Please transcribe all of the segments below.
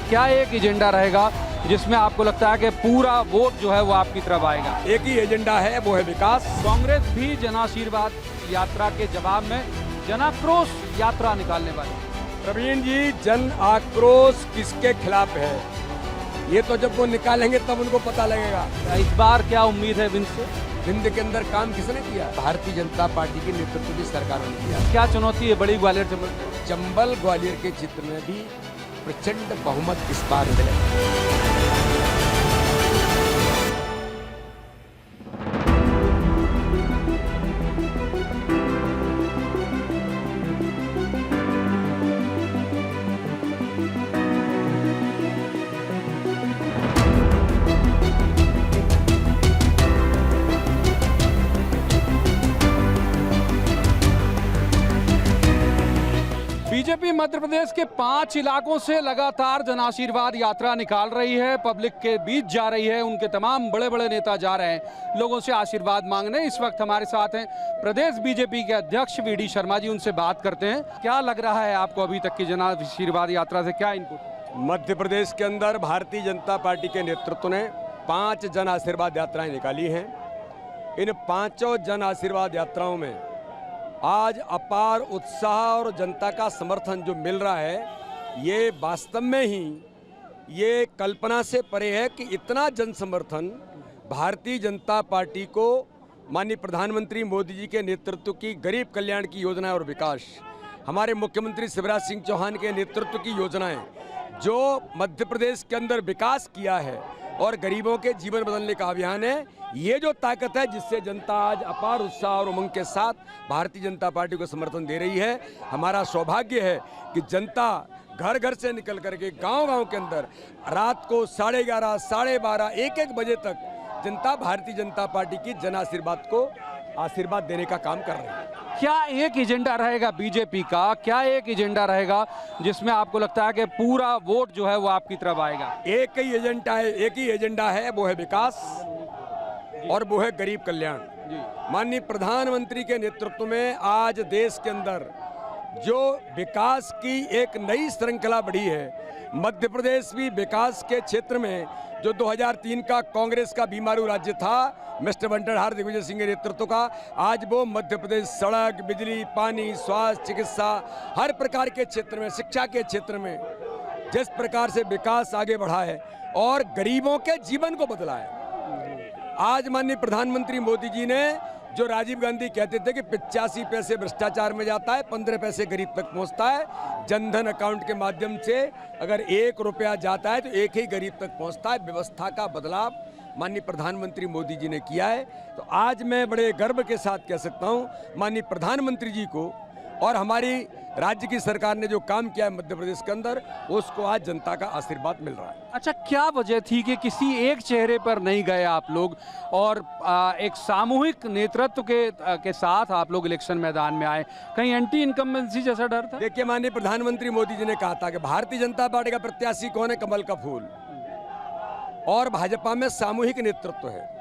क्या एक एजेंडा रहेगा जिसमें आपको लगता है कि पूरा वोट जो है वो आपकी तरफ आएगा? एक ही एजेंडा है, वो है विकास। कांग्रेस भी जनाशीर्वाद यात्रा के जवाब में जनाक्रोश यात्रा निकालने वाली। प्रवीण जी, जन आक्रोश किसके खिलाफ है, ये तो जब वो निकालेंगे तब उनको पता लगेगा। इस बार क्या उम्मीद है विंध्य से? विंध्य के अंदर काम किसने किया? भारतीय जनता पार्टी के नेतृत्व की सरकारों ने किया। क्या चुनौती है बड़ी ग्वालियर चंबल? चंबल ग्वालियर के चित्र में भी प्रचंड बहुमत इस बार मिलेगा। बीजेपी मध्य प्रदेश के 5 इलाकों से लगातार जनाशीर्वाद यात्रा निकाल रही है, पब्लिक के बीच जा रही है, उनके तमाम बड़े बड़े नेता जा रहे हैं लोगों से आशीर्वाद मांगने। इस वक्त हमारे साथ हैं प्रदेश बीजेपी के अध्यक्ष वी.डी. शर्मा जी, उनसे बात करते हैं। क्या लग रहा है आपको अभी तक की जनाशीर्वाद यात्रा से, क्या इनपुट? मध्य प्रदेश के अंदर भारतीय जनता पार्टी के नेतृत्व ने 5 जन आशीर्वाद यात्राएं निकाली हैं। इन 5 जन आशीर्वाद यात्राओं में आज अपार उत्साह और जनता का समर्थन जो मिल रहा है, ये वास्तव में ही ये कल्पना से परे है कि इतना जन समर्थन भारतीय जनता पार्टी को माननीय प्रधानमंत्री मोदी जी के नेतृत्व की गरीब कल्याण की योजनाएं और विकास, हमारे मुख्यमंत्री शिवराज सिंह चौहान के नेतृत्व की योजनाएं जो मध्य प्रदेश के अंदर विकास किया है और गरीबों के जीवन बदलने का अभियान है, ये जो ताकत है जिससे जनता आज अपार उत्साह और उमंग के साथ भारतीय जनता पार्टी को समर्थन दे रही है। हमारा सौभाग्य है कि जनता घर घर से निकल करके गांव-गांव के अंदर रात को 11:30, 12:30, 1-1 बजे तक जनता भारतीय जनता पार्टी की जन आशीर्वाद को आशीर्वाद देने का काम कर रही है। क्या एक एजेंडा रहेगा बीजेपी का, क्या एक एजेंडा रहेगा जिसमें आपको लगता है कि पूरा वोट जो है वो आपकी तरफ आएगा? एक ही एजेंडा है, वो है विकास और वो है गरीब कल्याण। माननीय प्रधानमंत्री के नेतृत्व में आज देश के अंदर जो विकास की एक नई श्रृंखला बढ़ी है, मध्य प्रदेश भी विकास के क्षेत्र में जो 2003 का कांग्रेस का बीमारू राज्य था, मिस्टर बंटरहार दिग्विजय सिंह के नेतृत्व का, आज वो मध्य प्रदेश सड़क, बिजली, पानी, स्वास्थ्य, चिकित्सा, हर प्रकार के क्षेत्र में, शिक्षा के क्षेत्र में जिस प्रकार से विकास आगे बढ़ा है और गरीबों के जीवन को बदला है। आज माननीय प्रधानमंत्री मोदी जी ने जो राजीव गांधी कहते थे कि 85 पैसे भ्रष्टाचार में जाता है, 15 पैसे गरीब तक पहुंचता है, जनधन अकाउंट के माध्यम से अगर 1 रुपया जाता है तो 1 ही गरीब तक पहुंचता है, व्यवस्था का बदलाव माननीय प्रधानमंत्री मोदी जी ने किया है। तो आज मैं बड़े गर्व के साथ कह सकता हूं माननीय प्रधानमंत्री जी को और हमारी राज्य की सरकार ने जो काम किया है मध्य प्रदेश के अंदर, उसको आज जनता का आशीर्वाद मिल रहा है। अच्छा, क्या वजह थी कि किसी एक चेहरे पर नहीं गए आप लोग और एक सामूहिक नेतृत्व के साथ आप लोग इलेक्शन मैदान में आए? कहीं एंटी इनकम्बेंसी जैसा डर था? देखिए, माननीय प्रधानमंत्री मोदी जी ने कहा था कि भारतीय जनता पार्टी का प्रत्याशी कौन है? कमल का फूल। और भाजपा में सामूहिक नेतृत्व है।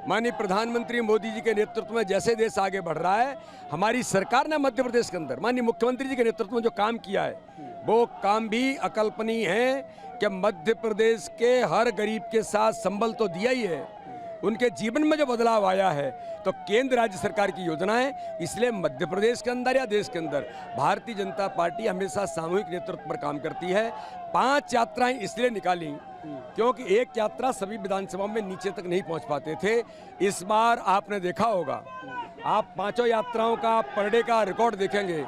माननीय प्रधानमंत्री मोदी जी के नेतृत्व में जैसे देश आगे बढ़ रहा है, हमारी सरकार ने मध्य प्रदेश के अंदर माननीय मुख्यमंत्री जी के नेतृत्व में जो काम किया है, वो काम भी अकल्पनीय है कि मध्य प्रदेश के हर गरीब के साथ संबल तो दिया ही है, उनके जीवन में जो बदलाव आया है तो केंद्र राज्य सरकार की योजनाएं, इसलिए मध्य प्रदेश के अंदर या देश के अंदर भारतीय जनता पार्टी हमेशा सामूहिक नेतृत्व पर काम करती है। 5 यात्राएं इसलिए निकाली क्योंकि एक यात्रा सभी विधानसभा में नीचे तक नहीं पहुंच पाते थे। इस बार आपने देखा होगा, आप 5 यात्राओं का पर डे का रिकॉर्ड देखेंगे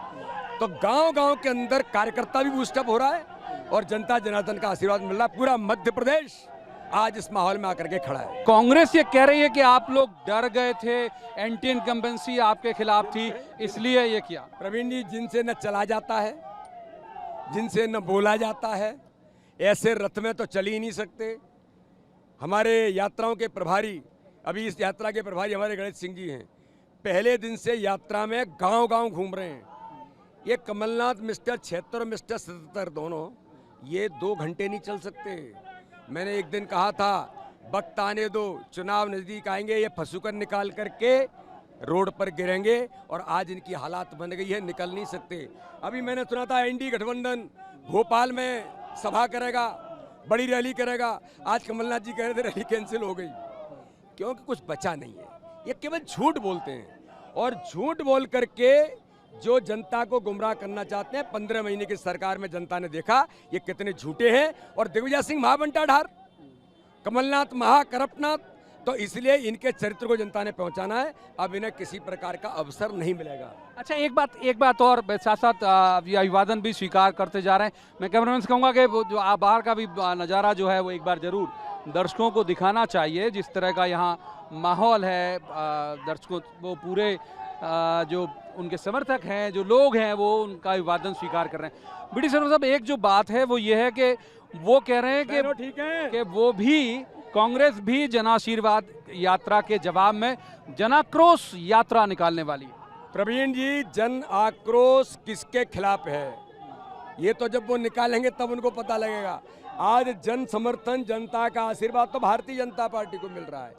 तो गांव-गांव के अंदर कार्यकर्ता भी बूस्टअप हो रहा है और जनता जनार्दन का आशीर्वाद मिल रहा है। पूरा मध्य प्रदेश आज इस माहौल में आकर के खड़ा है। कांग्रेस ये कह रही है कि आप लोग डर गए थे, एंटी इनकम्बेंसी आपके खिलाफ थी, इसलिए ये किया। प्रवीण जी, जिनसे न चला जाता है, जिनसे न बोला जाता है, ऐसे रथ में तो चल ही नहीं सकते। हमारे यात्राओं के प्रभारी, अभी इस यात्रा के प्रभारी हमारे गणेश सिंह जी हैं, पहले दिन से यात्रा में गांव-गांव घूम रहे हैं। ये कमलनाथ मिस्टर 76 और मिस्टर 77 दोनों ये 2 घंटे नहीं चल सकते। मैंने एक दिन कहा था, वक्त आने दो, चुनाव नजदीक आएंगे, ये फंसूकर निकाल करके रोड पर गिरेंगे और आज इनकी हालात बन गई है, निकल नहीं सकते। अभी मैंने सुना था एनडीए गठबंधन भोपाल में सभा करेगा, बड़ी रैली करेगा। आज कमलनाथ जी कह रहे थे रैली कैंसिल हो गई, क्योंकि कुछ बचा नहीं है। ये केवल झूठ बोलते हैं और झूठ बोल करके जो जनता को गुमराह करना चाहते हैं। 15 महीने की सरकार में जनता ने देखा ये कितने झूठे हैं। और दिग्विजय सिंह महाबंटाढार, कमलनाथ महाकरप्टनाथ, तो इसलिए इनके चरित्र को जनता ने पहुंचाना है। अब इन्हें किसी प्रकार का अवसर नहीं मिलेगा। अच्छा, एक बात और साथ साथ अभिवादन भी स्वीकार करते जा रहे हैं। मैं कैमरामैन से कहूँगा कि वो जो बाहर का भी नज़ारा जो है वो एक बार जरूर दर्शकों को दिखाना चाहिए। जिस तरह का यहाँ माहौल है, दर्शकों वो पूरे जो उनके समर्थक हैं, जो लोग हैं, वो उनका अभिवादन स्वीकार कर रहे हैं। बीडी शर्मा साहब, एक जो बात है वो ये है कि वो कह रहे हैं कि ठीक है कि वो भी कांग्रेस भी जनाशीर्वाद यात्रा के जवाब में जनाक्रोश यात्रा निकालने वाली है। प्रवीण जी, जन आक्रोश किसके खिलाफ है ये तो जब वो निकालेंगे तब उनको पता लगेगा। आज जन समर्थन, जनता का आशीर्वाद तो भारतीय जनता पार्टी को मिल रहा है।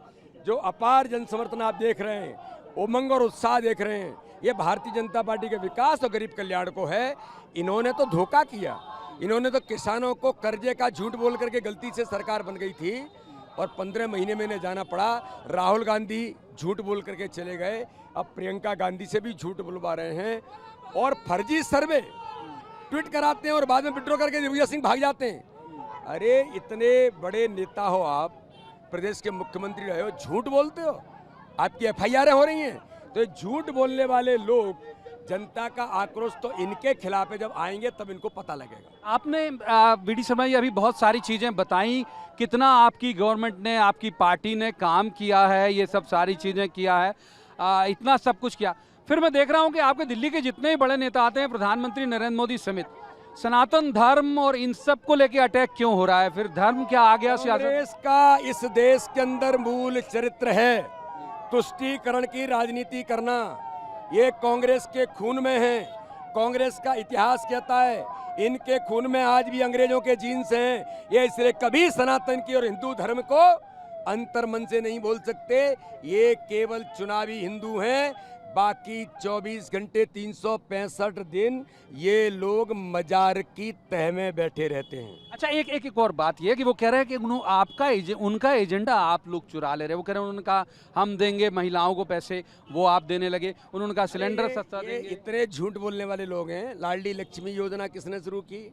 जो अपार जन समर्थन आप देख रहे हैं, उमंग और उत्साह देख रहे हैं, ये भारतीय जनता पार्टी के विकास और गरीब कल्याण को है। इन्होंने तो धोखा किया, इन्होंने तो किसानों को कर्जे का झूठ बोल करके गलती से सरकार बन गई थी और 15 महीने में इन्हें जाना पड़ा। राहुल गांधी झूठ बोल करके चले गए, अब प्रियंका गांधी से भी झूठ बुलवा रहे हैं और फर्जी सर्वे ट्वीट कराते हैं और बाद में विड्रॉ करके दिग्विजय सिंह भाग जाते हैं। अरे इतने बड़े नेता हो आप, प्रदेश के मुख्यमंत्री रहे हो, झूठ बोलते हो, आपकी एफआईआर हो रही हैं। तो झूठ बोलने वाले लोग, जनता का आक्रोश तो इनके खिलाफ है। जब आएंगे तब इनको पता लगेगा। आपने बीडी शर्मा जी अभी बहुत सारी चीज़ें बताई, कितना आपकी गवर्नमेंट ने, आपकी पार्टी ने काम किया है, ये सब सारी चीज़ें किया है, इतना सब कुछ किया। फिर मैं देख रहा हूँ कि आपके दिल्ली के जितने भी बड़े नेता आते हैं, प्रधानमंत्री नरेंद्र मोदी समेत, सनातन धर्म और इन सब को लेकर अटैक क्यों हो रहा है? फिर धर्म क्या आ गया सियासत? कांग्रेस का इस देश के अंदर मूल चरित्र है तुष्टीकरण की राजनीति करना। ये कांग्रेस के खून में है। कांग्रेस का इतिहास कहता है इनके खून में आज भी अंग्रेजों के जीन्स हैं। ये इसलिए कभी सनातन की और हिंदू धर्म को अंतर्मन से नहीं बोल सकते। ये केवल चुनावी हिंदू हैं, बाकी 24 घंटे 365 दिन ये लोग मजार की तह में बैठे रहते हैं। अच्छा, एक और बात ये है कि वो कह रहे हैं कि उनका एजेंडा आप लोग चुरा ले रहे हैं। वो कह रहे हैं उनका हम देंगे महिलाओं को पैसे, वो आप देने लगे। उन्होंने कहा सिलेंडर सस्ता देंगे। इतने झूठ बोलने वाले लोग हैं। लाडली लक्ष्मी योजना किसने शुरू की?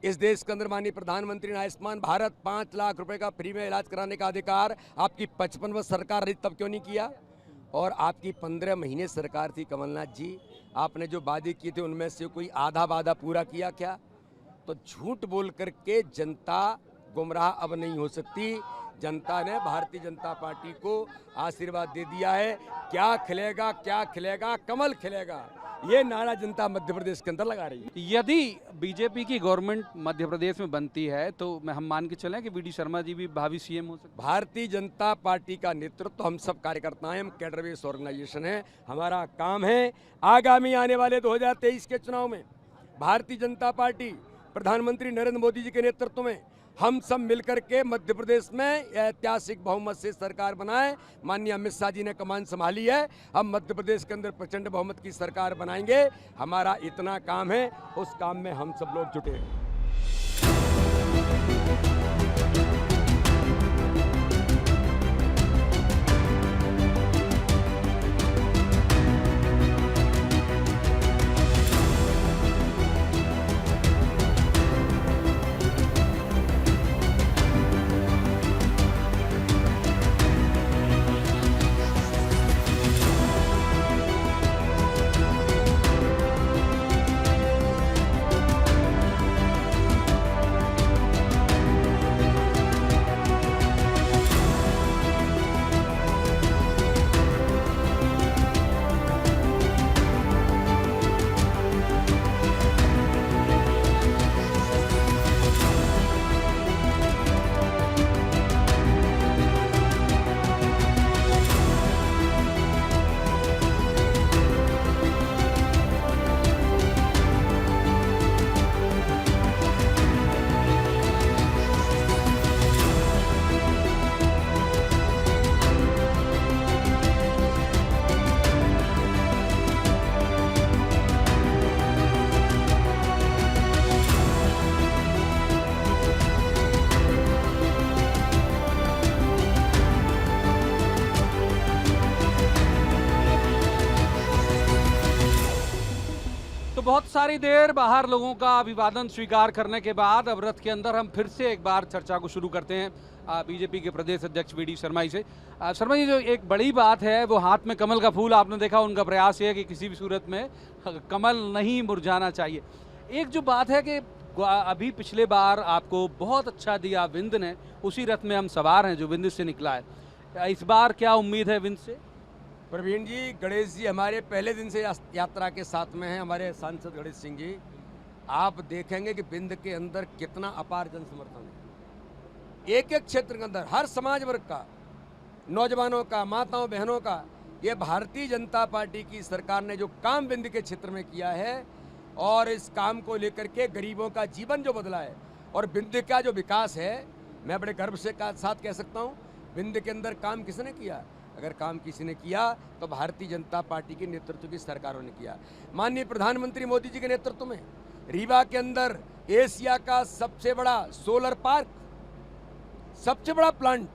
इस देश के अंदर माननीय प्रधानमंत्री ने आयुष्मान भारत 5 लाख रुपए का फ्री में इलाज कराने का अधिकार आपकी 55 वर्ष सरकार रही तब क्यों नहीं किया? और आपकी 15 महीने सरकार थी कमलनाथ जी, आपने जो वादे किए थे उनमें से कोई आधा वादा पूरा किया क्या? तो झूठ बोल करके जनता गुमराह अब नहीं हो सकती। जनता ने भारतीय जनता पार्टी को आशीर्वाद दे दिया है। क्या खिलेगा, क्या खिलेगा, कमल खिलेगा, ये नारा जनता मध्य प्रदेश के अंदर लगा रही है। यदि बीजेपी की गवर्नमेंट मध्य प्रदेश में बनती है तो हम मान के चलें कि बीडी शर्मा जी भी भावी सीएम हो सकते हैं। भारतीय जनता पार्टी का नेतृत्व हम सब कार्यकर्ता हैं, हम कैडर बेस ऑर्गेनाइजेशन है। हमारा काम है आगामी आने वाले 2023 के चुनाव में भारतीय जनता पार्टी प्रधानमंत्री नरेंद्र मोदी जी के नेतृत्व में हम सब मिलकर के मध्य प्रदेश में ऐतिहासिक बहुमत से सरकार बनाएं। माननीय अमित शाह जी ने कमान संभाली है, हम मध्य प्रदेश के अंदर प्रचंड बहुमत की सरकार बनाएंगे। हमारा इतना काम है, उस काम में हम सब लोग जुटे हैं। बहुत सारी देर बाहर लोगों का अभिवादन स्वीकार करने के बाद अब रथ के अंदर हम फिर से एक बार चर्चा को शुरू करते हैं बीजेपी के प्रदेश अध्यक्ष वी डी शर्मा जी से। शर्मा जी, जो एक बड़ी बात है वो हाथ में कमल का फूल आपने देखा, उनका प्रयास ये है कि किसी भी सूरत में कमल नहीं मुरझाना चाहिए। एक जो बात है कि अभी पिछले बार आपको बहुत अच्छा दिया विंद ने, उसी रथ में हम सवार हैं जो विंद से निकला है। इस बार क्या उम्मीद है विंद से? प्रवीण जी, गणेश जी हमारे पहले दिन से यात्रा के साथ में हैं, हमारे सांसद गणेश सिंह जी। आप देखेंगे कि बिंद के अंदर कितना अपार जन समर्थन है। एक एक क्षेत्र के अंदर हर समाज वर्ग का, नौजवानों का, माताओं बहनों का, ये भारतीय जनता पार्टी की सरकार ने जो काम बिंद के क्षेत्र में किया है और इस काम को लेकर के गरीबों का जीवन जो बदला है और बिंद का जो विकास है, मैं बड़े गर्व से साथ कह सकता हूँ, बिंद के अंदर काम किसने किया? अगर काम किसी ने किया तो भारतीय जनता पार्टी के नेतृत्व की सरकारों ने किया। माननीय प्रधानमंत्री मोदी जी के नेतृत्व में रीवा के अंदर एशिया का सबसे बड़ा सोलर पार्क, सबसे बड़ा प्लांट,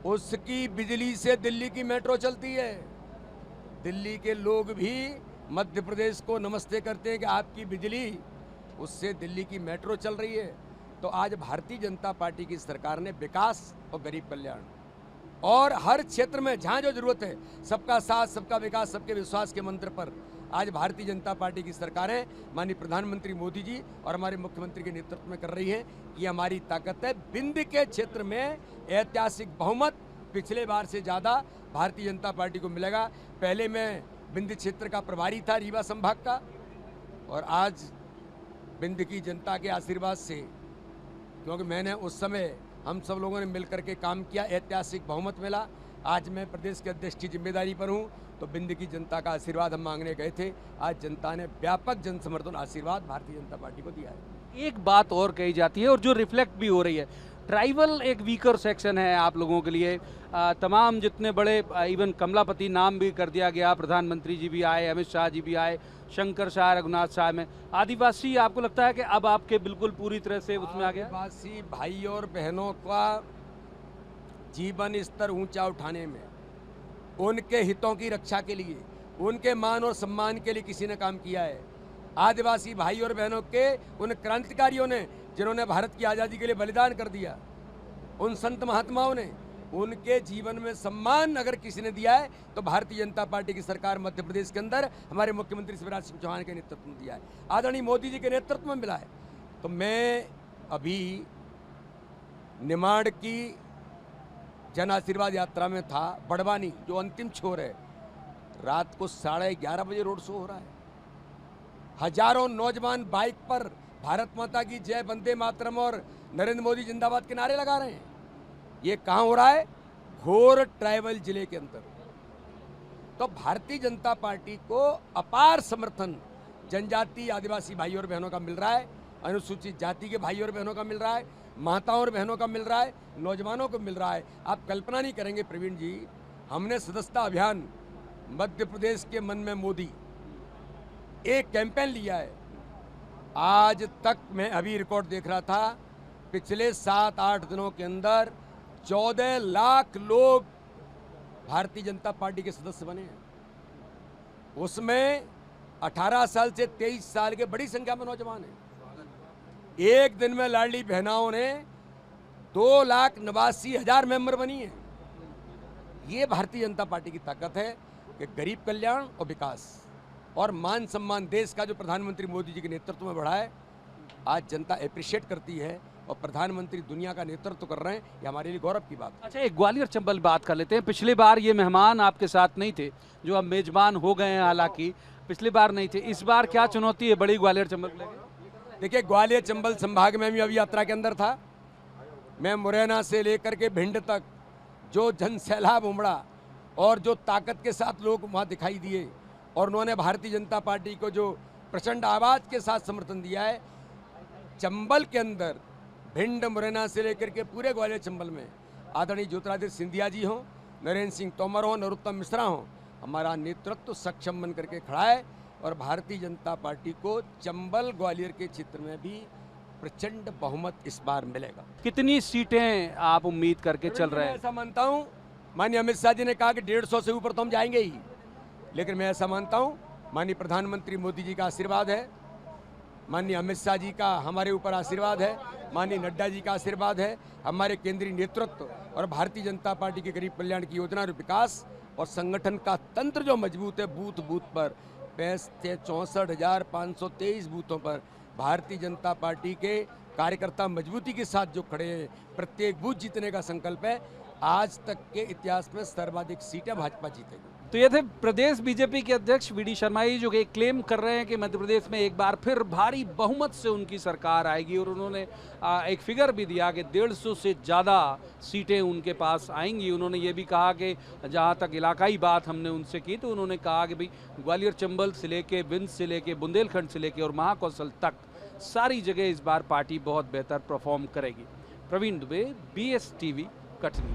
उसकी बिजली से दिल्ली की मेट्रो चलती है। दिल्ली के लोग भी मध्य प्रदेश को नमस्ते करते हैं कि आपकी बिजली, उससे दिल्ली की मेट्रो चल रही है। तो आज भारतीय जनता पार्टी की सरकार ने विकास और गरीब कल्याण और हर क्षेत्र में जहाँ जो जरूरत है, सबका साथ, सबका विकास, सबके विश्वास के मंत्र पर आज भारतीय जनता पार्टी की सरकारें माननीय प्रधानमंत्री मोदी जी और हमारे मुख्यमंत्री के नेतृत्व में कर रही हैं। ये हमारी ताकत है। बिंद के क्षेत्र में ऐतिहासिक बहुमत पिछले बार से ज़्यादा भारतीय जनता पार्टी को मिलेगा। पहले मैं बिंद क्षेत्र का प्रभारी था रीवा संभाग का, और आज बिंद की जनता के आशीर्वाद से, क्योंकि मैंने उस समय हम सब लोगों ने मिलकर के काम किया, ऐतिहासिक बहुमत मिला। आज मैं प्रदेश के अध्यक्ष की जिम्मेदारी पर हूं, तो बिंद की जनता का आशीर्वाद हम मांगने गए थे। आज जनता ने व्यापक जन समर्थन आशीर्वाद भारतीय जनता पार्टी को दिया है। एक बात और कही जाती है और जो रिफ्लेक्ट भी हो रही है, ट्राइबल एक वीकर सेक्शन है आप लोगों के लिए। तमाम जितने बड़े, इवन कमलापति नाम भी कर दिया गया, प्रधानमंत्री जी भी आए, अमित शाह जी भी आए, शंकर शाह, रघुनाथ शाह में आदिवासी, आपको लगता है कि अब आपके बिल्कुल पूरी तरह से उसमें आ गया? आदिवासी भाई और बहनों का जीवन स्तर ऊंचा उठाने में, उनके हितों की रक्षा के लिए, उनके मान और सम्मान के लिए किसी ने काम किया है। आदिवासी भाई और बहनों के उन क्रांतिकारियों ने जिन्होंने भारत की आज़ादी के लिए बलिदान कर दिया, उन संत महात्माओं ने, उनके जीवन में सम्मान अगर किसी ने दिया है तो भारतीय जनता पार्टी की सरकार मध्य प्रदेश के अंदर हमारे मुख्यमंत्री शिवराज सिंह चौहान के नेतृत्व में दिया है, आदरणीय मोदी जी के नेतृत्व में मिला है। तो मैं अभी निमाड़ की जन आशीर्वाद यात्रा में था, बड़वानी जो अंतिम छोर है, रात को 11:30 बजे रोड शो हो रहा है। हजारों नौजवान बाइक पर भारत माता की जय, वंदे मातरम और नरेंद्र मोदी जिंदाबाद के नारे लगा रहे हैं। ये कहाँ हो रहा है? घोर ट्राइबल जिले के अंदर। तो भारतीय जनता पार्टी को अपार समर्थन जनजाति आदिवासी भाई और बहनों का मिल रहा है, अनुसूचित जाति के भाई और बहनों का मिल रहा है, माताओं और बहनों का मिल रहा है, नौजवानों को मिल रहा है। आप कल्पना नहीं करेंगे प्रवीण जी, हमने सदस्यता अभियान मध्य प्रदेश के मन में मोदी एक कैंपेन लिया है। आज तक मैं अभी रिकॉर्ड देख रहा था, पिछले 7-8 दिनों के अंदर 14 लाख लोग भारतीय जनता पार्टी के सदस्य बने हैं। उसमें 18 साल से 23 साल के बड़ी संख्या में नौजवान हैं। एक दिन में लाडली बहनाओं ने 2,89,000 मेंबर बनी है। ये भारतीय जनता पार्टी की ताकत है कि गरीब कल्याण और विकास और मान सम्मान देश का जो प्रधानमंत्री मोदी जी के नेतृत्व में बढ़ा है, आज जनता अप्रिशिएट करती है और प्रधानमंत्री दुनिया का नेतृत्व कर रहे हैं। ये हमारे लिए गौरव की बात है। अच्छा, एक ग्वालियर चंबल बात कर लेते हैं। पिछली बार ये मेहमान आपके साथ नहीं थे, जो अब मेजबान हो गए हैं, हालांकि पिछली बार नहीं थे। इस बार क्या चुनौती है बड़ी ग्वालियर चंबल को लेकर? देखिए, ग्वालियर चंबल संभाग में भी अभी यात्रा के अंदर था। मैं मुरैना से लेकर के भिंड तक जो जन सैलाब उमड़ा और जो ताकत के साथ लोग वहाँ दिखाई दिए और उन्होंने भारतीय जनता पार्टी को जो प्रचंड आवाज़ के साथ समर्थन दिया है, चंबल के अंदर भिंड मुरैना से लेकर के पूरे ग्वालियर चंबल में आदरणीय ज्योतिरादित्य सिंधिया जी हों, नरेंद्र सिंह तोमर हों, नरोत्तम मिश्रा हों, हमारा नेतृत्व सक्षम बन करके खड़ा है और भारतीय जनता पार्टी को चंबल ग्वालियर के क्षेत्र में भी प्रचंड बहुमत इस बार मिलेगा। कितनी सीटें आप उम्मीद करके चल रहे हैं? ऐसा मानता हूँ, माननीय अमित शाह जी ने कहा कि 150 से ऊपर तो हम जाएंगे ही, लेकिन मैं ऐसा मानता हूँ माननीय प्रधानमंत्री मोदी जी का आशीर्वाद है, माननीय अमित शाह जी का हमारे ऊपर आशीर्वाद है, माननीय नड्डा जी का आशीर्वाद है, हमारे केंद्रीय नेतृत्व और भारतीय जनता पार्टी के गरीब कल्याण की योजना और विकास और संगठन का तंत्र जो मजबूत है, बूथ बूथ पर 64,523 बूथों पर भारतीय जनता पार्टी के कार्यकर्ता मजबूती के साथ जो खड़े हैं, प्रत्येक बूथ जीतने का संकल्प है। आज तक के इतिहास में सर्वाधिक सीटें भाजपा जीतेगी। तो ये थे प्रदेश बीजेपी के अध्यक्ष वी.डी. शर्मा जी, जो कि क्लेम कर रहे हैं कि मध्य प्रदेश में एक बार फिर भारी बहुमत से उनकी सरकार आएगी। और उन्होंने एक फिगर भी दिया कि 150 से ज़्यादा सीटें उनके पास आएंगी। उन्होंने ये भी कहा कि जहाँ तक इलाकाई बात हमने उनसे की, तो उन्होंने कहा कि भाई ग्वालियर चंबल से लेके विंध्य से लेके बुंदेलखंड से लेके और महाकौशल तक सारी जगह इस बार पार्टी बहुत बेहतर परफॉर्म करेगी। Praveen Dubey, BS TV, Katni.